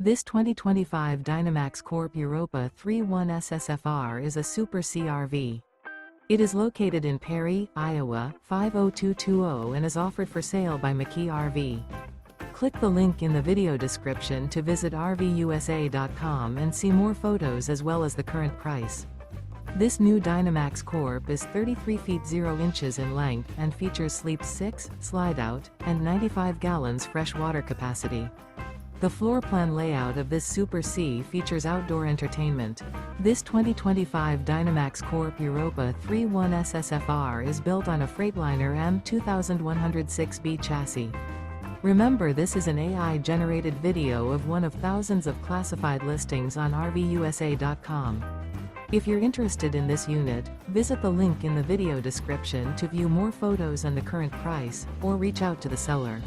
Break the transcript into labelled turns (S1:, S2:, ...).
S1: This 2025 Dynamax Corp Europa 31SSFR is a Super CRV. It is located in Perry, Iowa, 50220 and is offered for sale by McKee RV. Click the link in the video description to visit RVUSA.com and see more photos as well as the current price. This new Dynamax Corp is 33 feet 0 inches in length and features sleep 6, Slideout, and 95 gallons fresh water capacity. The floor plan layout of this Super C features outdoor entertainment. This 2025 Dynamax Corp Europa 31SSFR is built on a Freightliner M2 2106B chassis. Remember, this is an AI-generated video of one of thousands of classified listings on RVUSA.com. If you're interested in this unit, visit the link in the video description to view more photos and the current price, or reach out to the seller.